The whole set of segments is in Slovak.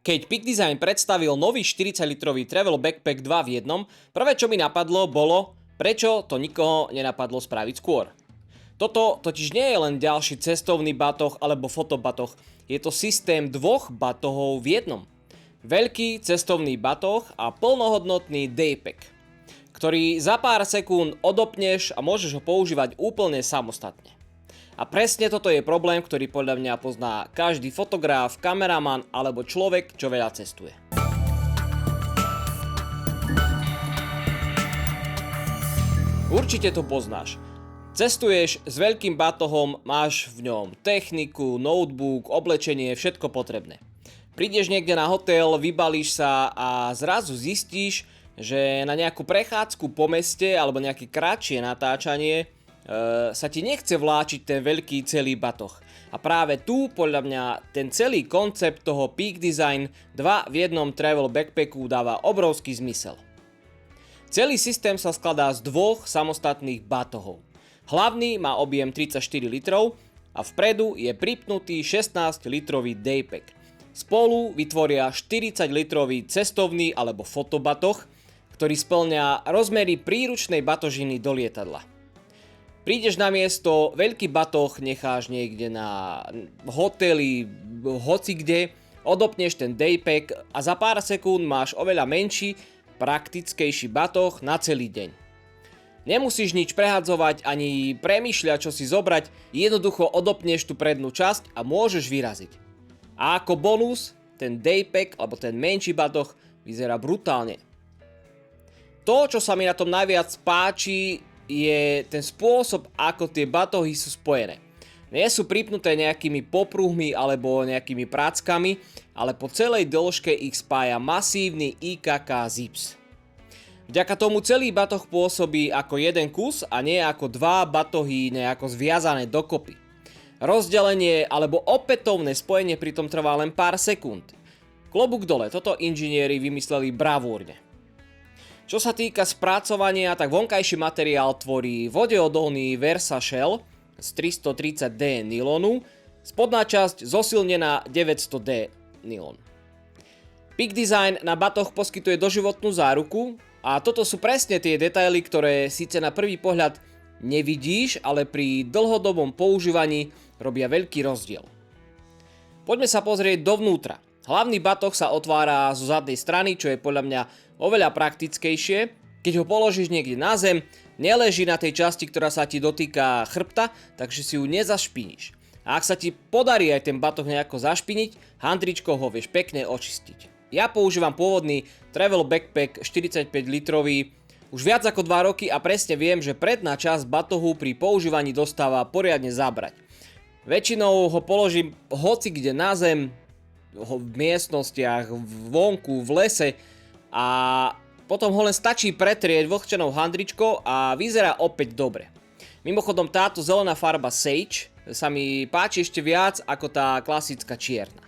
Keď Peak Design predstavil nový 40-litrový Travel Backpack 2 v jednom, prvé čo mi napadlo bolo, prečo to nikoho nenapadlo spraviť skôr. Toto totiž nie je len ďalší cestovný batoh alebo fotobatoh, je to systém dvoch batohov v jednom. Veľký cestovný batoh a plnohodnotný daypack, ktorý za pár sekúnd odopneš a môžeš ho používať úplne samostatne. A presne toto je problém, ktorý podľa mňa pozná každý fotograf, kameraman alebo človek, čo veľa cestuje. Určite to poznáš. Cestuješ s veľkým batohom, máš v ňom techniku, notebook, oblečenie, všetko potrebné. Prídeš niekde na hotel, vybalíš sa a zrazu zistíš, že na nejakú prechádzku po meste alebo nejaké kratšie natáčanie sa ti nechce vláčiť ten veľký celý batoh. A práve tu podľa mňa ten celý koncept toho Peak Design 2 v jednom travel backpacku dáva obrovský zmysel. Celý systém sa skladá z dvoch samostatných batohov. Hlavný má objem 34 litrov a vpredu je pripnutý 16-litrový daypack. Spolu vytvoria 40-litrový cestovný alebo fotobatoh, ktorý spĺňa rozmery príručnej batožiny do lietadla. Prídeš na miesto, veľký batoh necháš niekde na hoteli, hocikde, odopneš ten daypack a za pár sekúnd máš oveľa menší, praktickejší batoh na celý deň. Nemusíš nič prehadzovať ani premýšľať, čo si zobrať, jednoducho odopneš tú prednú časť a môžeš vyraziť. A ako bonus, ten daypack alebo ten menší batoh vyzerá brutálne. To, čo sa mi na tom najviac páči, je ten spôsob, ako tie batohy sú spojené. Nie sú pripnuté nejakými popruhmi alebo nejakými práckami, ale po celej dĺžke ich spája masívny IKK zips. Vďaka tomu celý batoh pôsobí ako jeden kus a nie ako dva batohy nejako zviazané dokopy. Rozdelenie alebo opätovné spojenie pritom trvá len pár sekúnd. Klobúk dole, toto inžinieri vymysleli bravúrne. Čo sa týka spracovania, tak vonkajší materiál tvorí vodeodolný Versace z 330D nylonu, spodná časť zosilnená 900D nylon. Peak Design na batoh poskytuje doživotnú záruku a toto sú presne tie detaily, ktoré síce na prvý pohľad nevidíš, ale pri dlhodobom používaní robia veľký rozdiel. Poďme sa pozrieť dovnútra. Hlavný batoh sa otvára zo zadnej strany, čo je podľa mňa oveľa praktickejšie. Keď ho položíš niekde na zem, neleží na tej časti, ktorá sa ti dotýka chrbta, takže si ju nezašpiníš. A ak sa ti podarí aj ten batoh nejako zašpiniť, handričkou ho vieš pekne očistiť. Ja používam pôvodný Travel Backpack 45 litrový už viac ako 2 roky a presne viem, že predná časť batohu pri používaní dostáva poriadne zabrať. Väčšinou ho položím hoci kde na zem, v miestnostiach, vonku, v lese a potom ho len stačí pretrieť vlhčenou handričkou a vyzerá opäť dobre. Mimochodom táto zelená farba Sage sa mi páči ešte viac ako tá klasická čierna.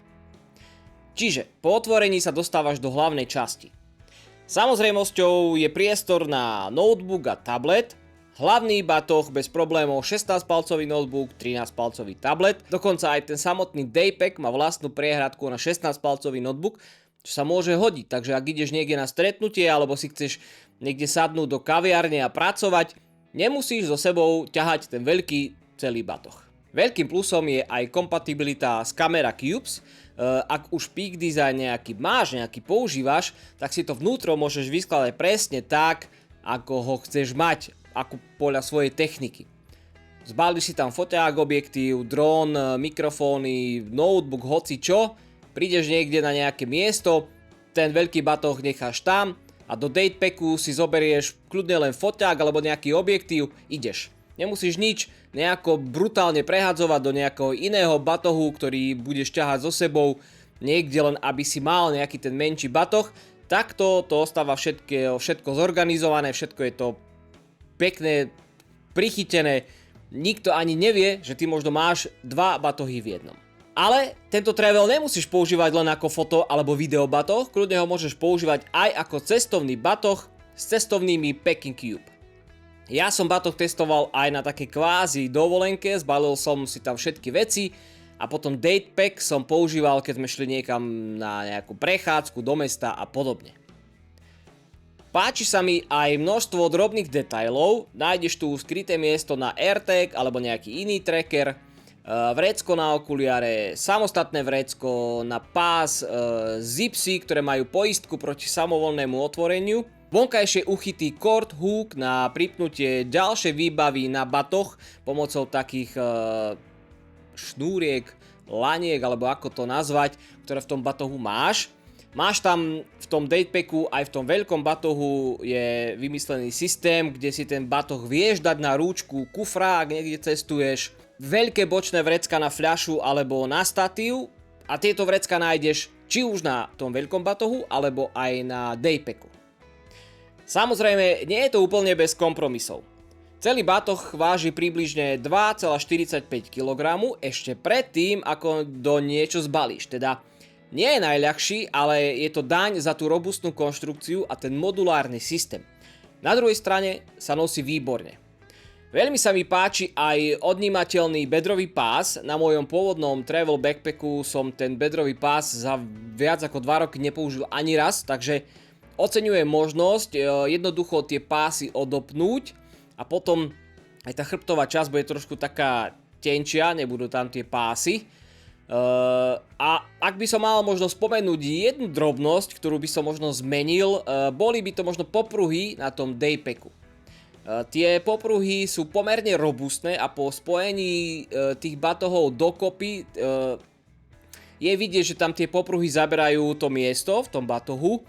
Čiže po otvorení sa dostávaš do hlavnej časti. Samozrejmosťou je priestor na notebook a tablet. Hlavný batoh bez problémov 16-palcový notebook, 13-palcový tablet, dokonca aj ten samotný daypack má vlastnú priehradku na 16-palcový notebook, čo sa môže hodiť, takže ak ideš niekde na stretnutie alebo si chceš niekde sadnúť do kaviárne a pracovať, nemusíš so sebou ťahať ten veľký celý batoh. Veľkým plusom je aj kompatibilita s Camera Cubes. Ak už Peak Design nejaký máš, nejaký používaš, tak si to vnútro môžeš vyskladať presne tak, ako ho chceš mať, ako podľa svojej techniky. Zbalíš si tam foťák, objektív, dron, mikrofóny, notebook, hoci čo, prídeš niekde na nejaké miesto, ten veľký batoh necháš tam a do datepacku si zoberieš kľudne len foťák alebo nejaký objektív, ideš. Nemusíš nič nejako brutálne prehadzovať do nejakého iného batohu, ktorý budeš ťahať so sebou niekde len aby si mal nejaký ten menší batoh. Takto to ostáva všetko zorganizované, všetko je to pekné, prichytené, nikto ani nevie, že ty možno máš dva batohy v jednom. Ale tento travel nemusíš používať len ako foto alebo video batoh, kľudne ho môžeš používať aj ako cestovný batoh s cestovnými packing cube. Ja som batoh testoval aj na také kvázi dovolenke, zbalil som si tam všetky veci a potom date pack som používal, keď sme šli niekam na nejakú prechádzku do mesta a podobne. Páči sa mi aj množstvo drobných detailov, nájdeš tu skryté miesto na AirTag alebo nejaký iný tracker, vrecko na okuliare, samostatné vrecko na pás, zipsy, ktoré majú poistku proti samovolnému otvoreniu, vonkajšie uchytý cord hook na pripnutie ďalšej výbavy na batoh pomocou takých šnúriek, laniek alebo ako to nazvať, ktoré v tom batohu máš. Máš tam v tom datepacku aj v tom veľkom batohu je vymyslený systém, kde si ten batoh vieš dať na rúčku kufra, ak niekde cestuješ. Veľké bočné vrecka na fľašu alebo na statív a tieto vrecka nájdeš či už na tom veľkom batohu alebo aj na datepacku. Samozrejme, nie je to úplne bez kompromisov. Celý batoh váži približne 2,45 kg ešte predtým, ako do niečo zbalíš. Teda nie je najľahší, ale je to daň za tú robustnú konštrukciu a ten modulárny systém. Na druhej strane sa nosí výborne. Veľmi sa mi páči aj odnímateľný bedrový pás. Na mojom pôvodnom travel backpacku som ten bedrový pás za viac ako 2 roky nepoužil ani raz, takže oceňujem možnosť jednoducho tie pásy odopnúť a potom aj tá chrbtová časť bude trošku taká tenčia, nebudú tam tie pásy. A ak by som mal možno spomenúť jednu drobnosť, ktorú by som možno zmenil, boli by to možno popruhy na tom datepacku. Tie popruhy sú pomerne robustné a po spojení tých batohov dokopy je vidieť, že tam tie popruhy zaberajú to miesto v tom batohu.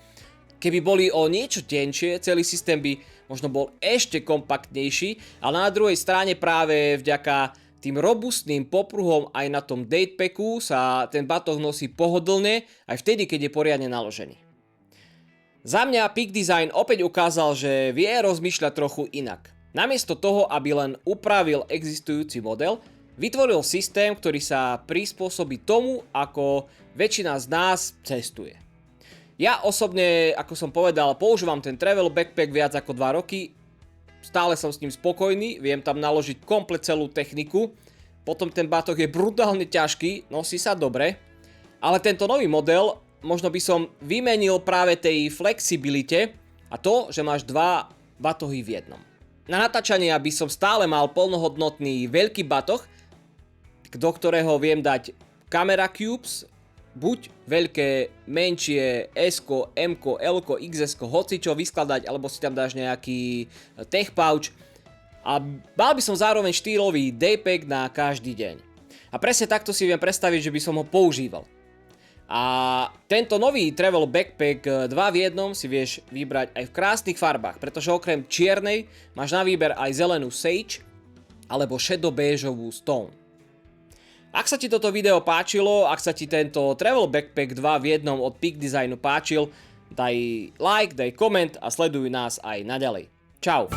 Keby boli o niečo tenšie, celý systém by možno bol ešte kompaktnejší, ale na druhej strane práve vďaka tým robustným popruhom aj na tom datepacku sa ten batoh nosí pohodlne aj vtedy, keď je poriadne naložený. Za mňa Peak Design opäť ukázal, že vie rozmýšľať trochu inak. Namiesto toho, aby len upravil existujúci model, vytvoril systém, ktorý sa prispôsobí tomu, ako väčšina z nás cestuje. Ja osobne, ako som povedal, používam ten travel backpack viac ako 2 roky. Stále som s ním spokojný, viem tam naložiť komplet celú techniku. Potom ten batoh je brutálne ťažký, nosí sa dobre. Ale tento nový model možno by som vymenil práve tej flexibilite a to, že máš 2 batohy v jednom. Na natáčania by som stále mal plnohodnotný veľký batoh, do ktorého viem dať camera cubes, buď veľké, menšie, S-ko, M-ko, L-ko, XS-ko, hocičo vyskladať, alebo si tam dáš nejaký tech pouch. A mal by som zároveň štýlový daypack na každý deň. A presne takto si viem predstaviť, že by som ho používal. A tento nový travel backpack 2 v 1 si vieš vybrať aj v krásnych farbách, pretože okrem čiernej máš na výber aj zelenú sage alebo shadow-béžovú stone. Ak sa ti toto video páčilo, ak sa ti tento travel backpack 2 v 1 od Peak Designu páčil, daj like, daj koment a sleduj nás aj naďalej. Čau.